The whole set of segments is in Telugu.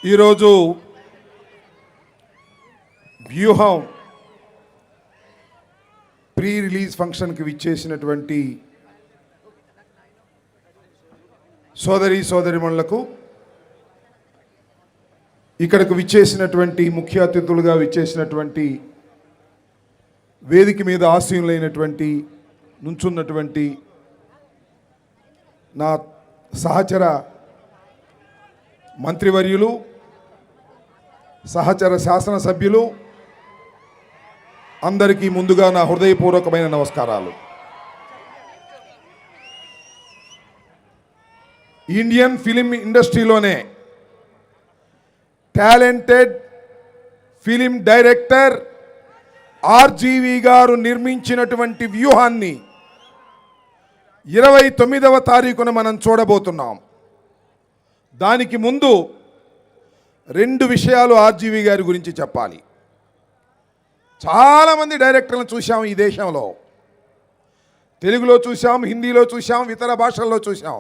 ఈరోజు వ్యూహం ప్రీ రిలీజ్ ఫంక్షన్కి విచ్చేసినటువంటి సోదరిమణులకు, ఇక్కడికి విచ్చేసినటువంటి ముఖ్య అతిథులుగా విచ్చేసినటువంటి వేదిక మీద ఆసీనులైనటువంటి నుంచున్నటువంటి నా సహచర మంత్రివర్యులు, సహచర శాసనసభ్యులు అందరికీ ముందుగా నా హృదయపూర్వకమైన నమస్కారాలు. ఇండియన్ ఫిలిం ఇండస్ట్రీలోనే టాలెంటెడ్ ఫిలిం డైరెక్టర్ ఆర్జీవి గారు నిర్మించినటువంటి వ్యూహాన్ని 29వ తారీఖున మనం చూడబోతున్నాం. దానికి ముందు 2 విషయాలు ఆర్జీవి గారి గురించి చెప్పాలి. చాలామంది డైరెక్టర్లను చూసాం ఈ దేశంలో. తెలుగులో చూసాం, హిందీలో చూసాం, ఇతర భాషల్లో చూసాం.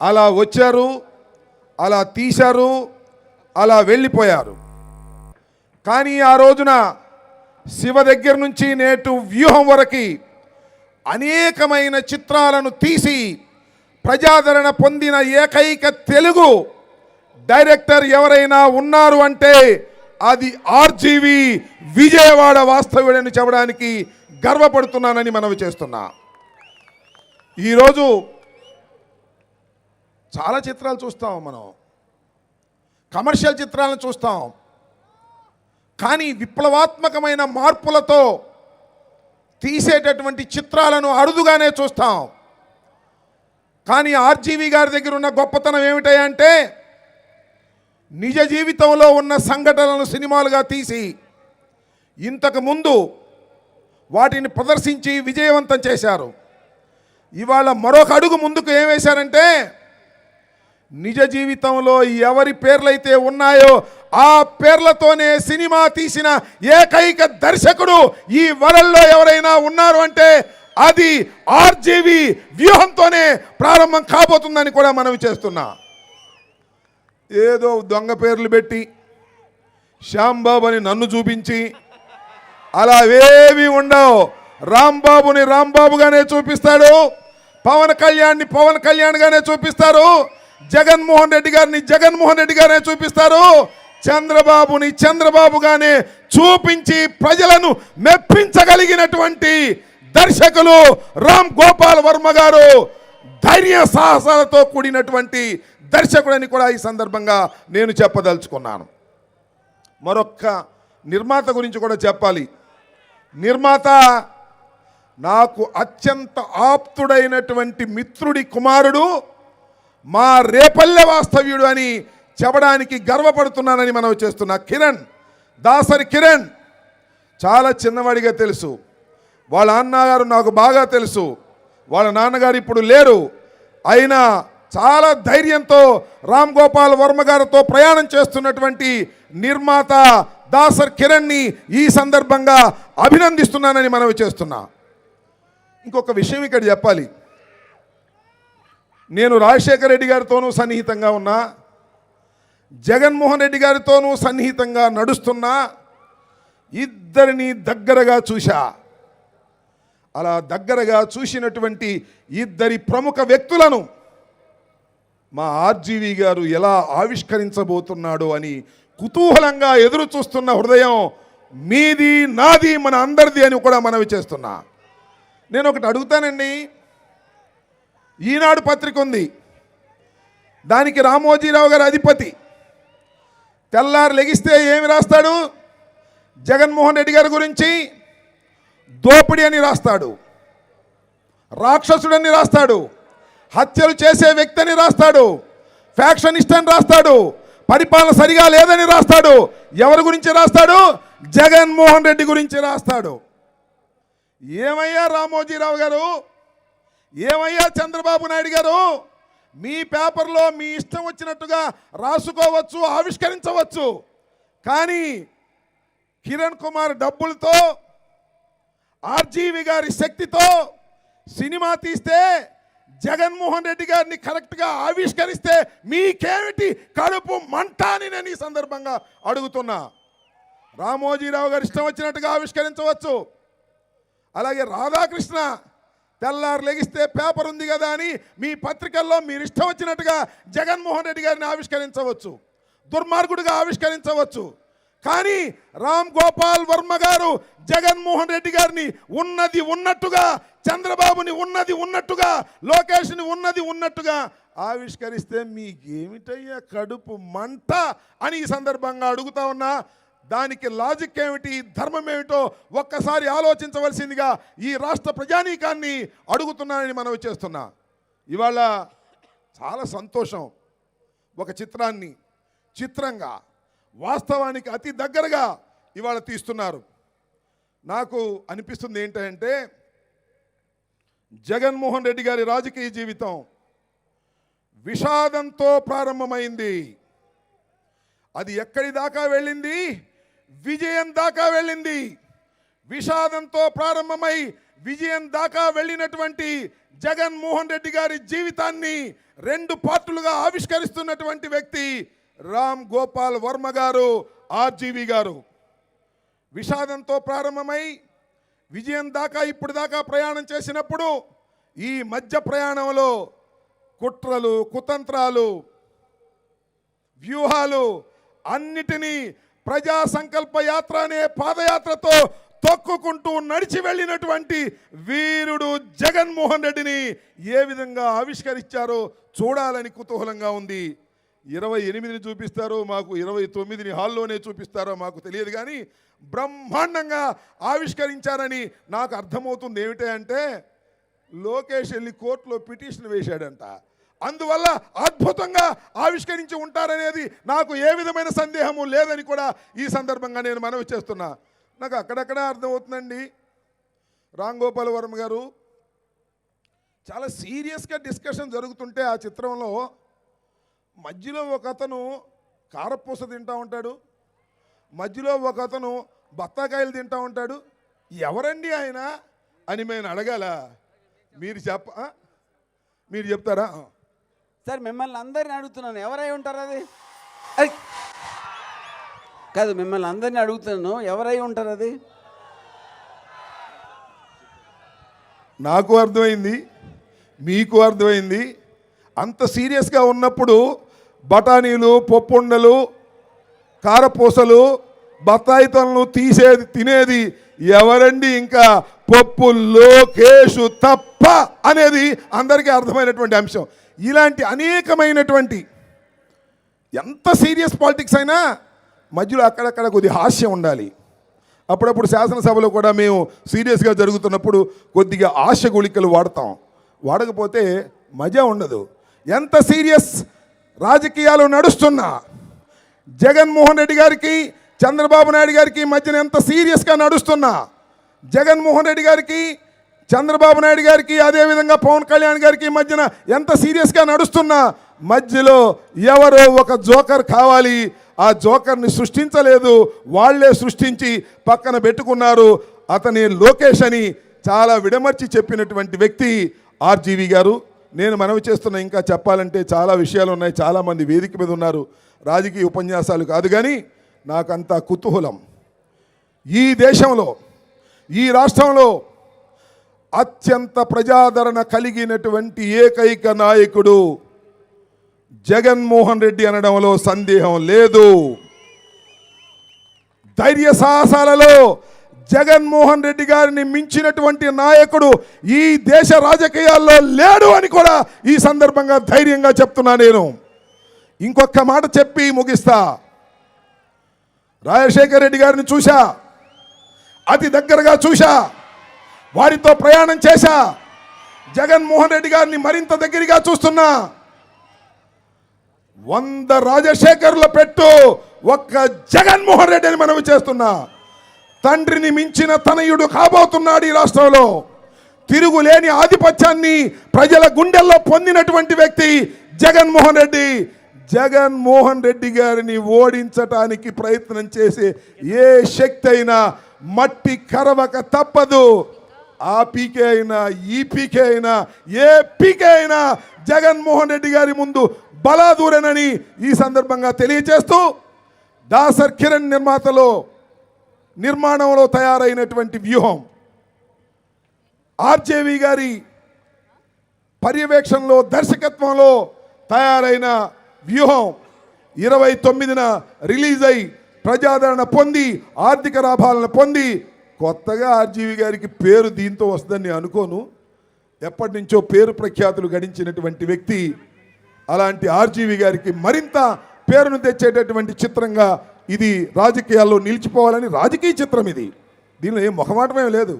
అలా వచ్చారు, అలా తీశారు, అలా వెళ్ళిపోయారు. కానీ ఆ రోజున శివ దగ్గర నుంచి నేటు వ్యూహం వరకు అనేకమైన చిత్రాలను తీసి ప్రజాదరణ పొందిన ఏకైక తెలుగు డైరెక్టర్ ఎవరైనా ఉన్నారు అంటే అది ఆర్జీవి విజయవాడ వాస్తవ్యుడని చెప్పడానికి గర్వపడుతున్నానని మనవి చేస్తున్నా. ఈరోజు చాలా చిత్రాలు చూస్తాం, మనం కమర్షియల్ చిత్రాలను చూస్తాం, కానీ విప్లవాత్మకమైన మార్పులతో తీసేటటువంటి చిత్రాలను అరుదుగానే చూస్తాం. కానీ ఆర్జీవి గారి దగ్గర ఉన్న గొప్పతనం ఏమిటంటే నిజ జీవితంలో ఉన్న సంఘటనలను సినిమాలుగా తీసి ఇంతకు ముందు వాటిని ప్రదర్శించి విజయవంతం చేశారు. ఇవాళ మరొక అడుగు ముందుకు ఏం వేశారంటే నిజ జీవితంలో ఎవరి పేర్లైతే ఉన్నాయో ఆ పేర్లతోనే సినిమా తీసిన ఏకైక దర్శకుడు ఈ వరల్డ్లో ఎవరైనా ఉన్నారు అంటే అది ఆర్జీవి వ్యూహంతోనే ప్రారంభం కాబోతుందని కూడా మనవి చేస్తున్నా. ఏదో దొంగ పేర్లు పెట్టి శ్యాంబాబు అని నన్ను చూపించి అలా ఏవి ఉండవు. రాంబాబుని రాంబాబుగానే చూపిస్తాడు, పవన్ కళ్యాణ్ని పవన్ కళ్యాణ్గానే చూపిస్తారు, జగన్మోహన్ రెడ్డి గారిని జగన్మోహన్ రెడ్డి గానే చూపిస్తారు, చంద్రబాబుని చంద్రబాబుగానే చూపించి ప్రజలను మెప్పించగలిగినటువంటి దర్శకులు రామ్ గోపాల్ వర్మ గారు. ధైర్య సాహసాలతో కూడినటువంటి దర్శకుడని కూడా ఈ సందర్భంగా నేను చెప్పదలుచుకున్నాను. మరొక్క నిర్మాత గురించి కూడా చెప్పాలి. నిర్మాత నాకు అత్యంత ఆప్తుడైనటువంటి మిత్రుడి కుమారుడు, మా రేపల్లె వాస్తవ్యుడు అని చెప్పడానికి గర్వపడుతున్నానని మనం చేస్తున్నా. కిరణ్, దాసరి కిరణ్ చాలా చిన్నవాడిగా తెలుసు. వాళ్ళ అన్నగారు నాకు బాగా తెలుసు. వాళ్ళ నాన్నగారు ఇప్పుడు లేరు. అయినా చాలా ధైర్యంతో రామ్ గోపాల్ వర్మ గారితో ప్రయాణం చేస్తున్నటువంటి నిర్మాత దాసర్ కిరణ్ని ఈ సందర్భంగా అభినందిస్తున్నానని మనవి చేస్తున్నా. ఇంకొక విషయం ఇక్కడ చెప్పాలి. నేను రాజశేఖర రెడ్డి గారితోనూ సన్నిహితంగా ఉన్నా, జగన్మోహన్ రెడ్డి గారితోనూ సన్నిహితంగా నడుస్తున్నా, ఇద్దరిని దగ్గరగా చూశా. అలా దగ్గరగా చూసినటువంటి ఇద్దరి ప్రముఖ వ్యక్తులను మా ఆర్జీవి గారు ఎలా ఆవిష్కరించబోతున్నాడో అని కుతూహలంగా ఎదురు చూస్తున్న హృదయం మీది, నాది, మన అందరిది అని కూడా మనవి చేస్తున్నా. నేను ఒకటి అడుగుతానండి. ఈనాడు పత్రిక ఉంది, దానికి రామోజీరావు గారు అధిపతి. తెల్లారు లెగిస్తే ఏమి రాస్తాడు? జగన్మోహన్ రెడ్డి గారి గురించి దోపిడీ అని రాస్తాడు, రాక్షసుడని రాస్తాడు, హత్యలు చేసే వ్యక్తి అని రాస్తాడు, ఫ్యాక్షనిస్ట్ అని రాస్తాడు, పరిపాలన సరిగా లేదని రాస్తాడు. ఎవరి గురించి రాస్తాడు? జగన్మోహన్ రెడ్డి గురించి రాస్తాడు. ఏమయ్యా రామోజీరావు గారు, ఏమయ్యా చంద్రబాబు నాయుడు గారు, మీ పేపర్లో మీ ఇష్టం వచ్చినట్టుగా రాసుకోవచ్చు, ఆవిష్కరించవచ్చు, కానీ కిరణ్ కుమార్ డబ్బులతో, ఆర్జీవి గారి శక్తితో సినిమా తీస్తే జగన్మోహన్ రెడ్డి గారిని కరెక్ట్గా ఆవిష్కరిస్తే మీకేమిటి కడుపు మంట అని నేను ఈ సందర్భంగా అడుగుతున్నా. రామోజీరావు గారు ఇష్టం వచ్చినట్టుగా ఆవిష్కరించవచ్చు. అలాగే రాధాకృష్ణ తెల్లారు లెగిస్తే పేపర్ ఉంది కదా అని మీ పత్రికల్లో మీరు ఇష్టం వచ్చినట్టుగా జగన్మోహన్ రెడ్డి గారిని ఆవిష్కరించవచ్చు, దుర్మార్గుడిగా ఆవిష్కరించవచ్చు. కానీ రామ్ గోపాల్ వర్మ గారు జగన్మోహన్ రెడ్డి గారిని ఉన్నది ఉన్నట్టుగా, చంద్రబాబుని ఉన్నది ఉన్నట్టుగా, లోకేష్ని ఉన్నది ఉన్నట్టుగా ఆవిష్కరిస్తే మీకేమిటయ్యా కడుపు మంట అని ఈ సందర్భంగా అడుగుతా ఉన్నా. దానికి లాజిక్ ఏమిటి, ధర్మం ఏమిటో ఒక్కసారి ఆలోచించవలసిందిగా ఈ రాష్ట్ర ప్రజానీకాన్ని అడుగుతున్నానని మనవి చేస్తున్నా. ఇవాళ చాలా సంతోషం. ఒక చిత్రాన్ని చిత్రంగా వాస్తవానికి అతి దగ్గరగా ఇవాళ తీస్తున్నారు. నాకు అనిపిస్తుంది ఏంటంటే జగన్మోహన్ రెడ్డి గారి రాజకీయ జీవితం విషాదంతో ప్రారంభమైంది. అది ఎక్కడి దాకా వెళ్ళింది? విజయం దాకా వెళ్ళింది. విషాదంతో ప్రారంభమై విజయం దాకా వెళ్ళినటువంటి జగన్మోహన్ రెడ్డి గారి జీవితాన్ని 2 పార్టులుగా ఆవిష్కరిస్తున్నటువంటి వ్యక్తి రామ్ గోపాల్ వర్మ గారు, ఆర్జీవి గారు. విషాదంతో ప్రారంభమై విజయం దాకా ఇప్పుడు దాకా ప్రయాణం చేసినప్పుడు ఈ మధ్య ప్రయాణంలో కుట్రలు, కుతంత్రాలు, వ్యూహాలు అన్నిటినీ ప్రజా సంకల్ప యాత్ర అనే పాదయాత్రతో తొక్కుకుంటూ నడిచి వెళ్ళినటువంటి వీరుడు జగన్మోహన్ రెడ్డిని ఏ విధంగా ఆవిష్కరించారో చూడాలని కుతూహలంగా ఉంది. 28ని చూపిస్తారో, మాకు 29ని హాల్లోనే చూపిస్తారో మాకు తెలియదు, కానీ బ్రహ్మాండంగా ఆవిష్కరించారని నాకు అర్థమవుతుంది. ఏమిటి అంటే లోకేష్ వెళ్ళి కోర్టులో పిటిషన్ వేశాడంట. అందువల్ల అద్భుతంగా ఆవిష్కరించి ఉంటారనేది నాకు ఏ విధమైన సందేహము లేదని కూడా ఈ సందర్భంగా నేను మనవి చేస్తున్నా. నాకు అక్కడక్కడ అర్థమవుతుందండి. రామ్ గోపాల్ వర్మ గారు చాలా సీరియస్గా డిస్కషన్ జరుగుతుంటే ఆ చిత్రంలో మధ్యలో ఒక అతను కారపూస తింటూ ఉంటాడు, మధ్యలో ఒక అతను బత్తాకాయలు తింటూ ఉంటాడు. ఎవరండి ఆయన అని నేను అడగాల? మీరు చెప్తారా? సార్ మిమ్మల్ని అందరిని అడుగుతున్నాను, ఎవరై ఉంటారు? అది కాదు, మిమ్మల్ని అందరినీ అడుగుతున్నాను, ఎవరై ఉంటారు? అది నాకు అర్థమైంది, మీకు అర్థమైంది. అంత సీరియస్గా ఉన్నప్పుడు బఠానీలు, పప్పుండలు, కారపూసలు, బత్తాయి తొనలు తినేది ఎవరండి? ఇంకా పప్పు లోకేషు తప్ప అనేది అందరికీ అర్థమైనటువంటి అంశం. ఇలాంటి అనేకమైనటువంటి ఎంత సీరియస్ పాలిటిక్స్ అయినా మధ్యలో అక్కడక్కడ కొద్దిగా హాస్యం ఉండాలి. అప్పుడప్పుడు శాసనసభలో కూడా మేము సీరియస్గా జరుగుతున్నప్పుడు కొద్దిగా హాస్య గుళికలు వాడతాం. వాడకపోతే మజా ఉండదు. ఎంత సీరియస్ రాజకీయాలు నడుస్తున్నా జగన్మోహన్ రెడ్డి గారికి, చంద్రబాబు నాయుడు గారికి మధ్యన ఎంత సీరియస్గా నడుస్తున్నా, జగన్మోహన్ రెడ్డి గారికి, చంద్రబాబు నాయుడు గారికి, అదేవిధంగా పవన్ కళ్యాణ్ గారికి మధ్యన ఎంత సీరియస్గా నడుస్తున్నా మధ్యలో ఎవరో ఒక జోకర్ కావాలి. ఆ జోకర్ని సృష్టించలేదు, వాళ్లే సృష్టించి పక్కన పెట్టుకున్నారు. అతని లోకేష్ అని చాలా విడమర్చి చెప్పినటువంటి వ్యక్తి ఆర్జీవి గారు. నేను మనవి చేస్తున్నా, ఇంకా చెప్పాలంటే చాలా విషయాలు ఉన్నాయి, చాలామంది వేదిక మీద ఉన్నారు. రాజకీయ ఉపన్యాసాలు కాదు, కానీ నాకంత కుతూహలం. ఈ దేశంలో, ఈ రాష్ట్రంలో అత్యంత ప్రజాదరణ కలిగినటువంటి ఏకైక నాయకుడు జగన్మోహన్ రెడ్డి అనడంలో సందేహం లేదు. ధైర్య సాహసాలలో జగన్మోహన్ రెడ్డి గారిని మించినటువంటి నాయకుడు ఈ దేశ రాజకీయాల్లో లేడు అని కూడా ఈ సందర్భంగా ధైర్యంగా చెప్తున్నా. నేను ఇంకొక మాట చెప్పి ముగిస్తా. రాజశేఖర రెడ్డి గారిని చూశా, అతి దగ్గరగా చూశా, వారితో ప్రయాణం చేశా. జగన్మోహన్ రెడ్డి గారిని మరింత దగ్గరగా చూస్తున్నా. 100 రాజశేఖర్ల పెట్టు ఒక్క జగన్మోహన్ రెడ్డి అని మనవి చేస్తున్నా. తండ్రిని మించిన తనయుడు కాబోతున్నాడు ఈ రాష్ట్రంలో. తిరుగులేని ఆధిపత్యాన్ని ప్రజల గుండెల్లో పొందినటువంటి వ్యక్తి జగన్మోహన్ రెడ్డి. జగన్మోహన్ రెడ్డి గారిని ఓడించటానికి ప్రయత్నం చేసే ఏ శక్తి అయినా మట్టి కరవక తప్పదు. ఆ పీకే అయినా ఈ పీకే అయినా ఏ పీకే అయినా జగన్మోహన్ రెడ్డి గారి ముందు బలాదూరనని ఈ సందర్భంగా తెలియజేస్తూ దాసర్ కిరణ్ నిర్మాణంలో తయారైనటువంటి వ్యూహం ఆర్జేవి గారి పర్యవేక్షణలో దర్శకత్వంలో తయారైన వ్యూహం 29న రిలీజ్ అయి ప్రజాదరణ పొంది ఆర్థిక లాభాలను పొంది కొత్తగా ఆర్జీవి గారికి పేరు దీంతో వస్తుందని నేను అనుకోను. ఎప్పటి నుంచో పేరు ప్రఖ్యాతులు గడించినటువంటి వ్యక్తి అలాంటి ఆర్జీవి గారికి మరింత పేరును తెచ్చేటటువంటి చిత్రంగా ఇది రాజకీయాల్లో నిలిచిపోవాలని రాజకీయ చిత్రం ఇది. దీనిలో ఏం మొహమాటమేం లేదు.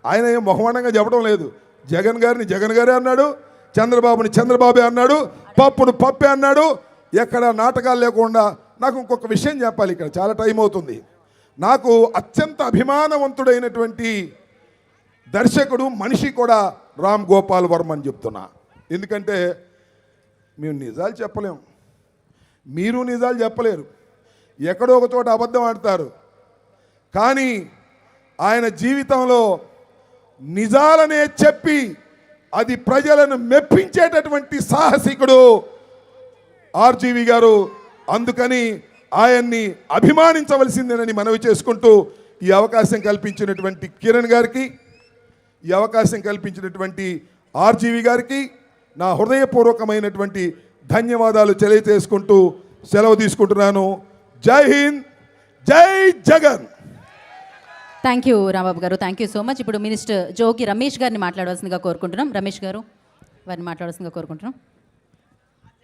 ఆయన ఏం మొహమాటంగా చెప్పడం లేదు. జగన్ గారిని జగన్ గారే అన్నాడు, చంద్రబాబుని చంద్రబాబే అన్నాడు, పప్పును పప్పే అన్నాడు. ఎక్కడ నాటకాలు లేకుండా. నాకు ఇంకొక విషయం చెప్పాలి, ఇక్కడ చాలా టైం అవుతుంది. నాకు అత్యంత అభిమానవంతుడైనటువంటి దర్శకుడు మనిషి కూడా రామ్ గోపాల్ వర్మ అని చెప్తున్నా. ఎందుకంటే మేము నిజాలు చెప్పలేం, మీరు నిజాలు చెప్పలేరు, ఎక్కడో ఒక చోట అబద్ధం ఆడతారు. కానీ ఆయన జీవితంలో నిజాలనే చెప్పి అది ప్రజలను మెప్పించేటటువంటి సాహసికుడు ఆర్జీవి గారు. అందుకని ఆయన్ని అభిమానించవలసిందేనని మనవి చేసుకుంటూ ఈ అవకాశం కల్పించినటువంటి కిరణ్ గారికి, ఈ అవకాశం కల్పించినటువంటి ఆర్జీవి గారికి నా హృదయపూర్వకమైనటువంటి ధన్యవాదాలు తెలియజేసుకుంటూ సెలవు తీసుకుంటున్నాను. జై హింద్, జై జగన్. థ్యాంక్ యూ రాంబాబు గారు, థ్యాంక్ యూ సో మచ్. ఇప్పుడు మినిస్టర్ జోగి రమేష్ గారిని మాట్లాడవలసిందిగా కోరుకుంటున్నాం. రమేష్ గారు వారిని మాట్లాడవలసిందిగా కోరుకుంటున్నాం.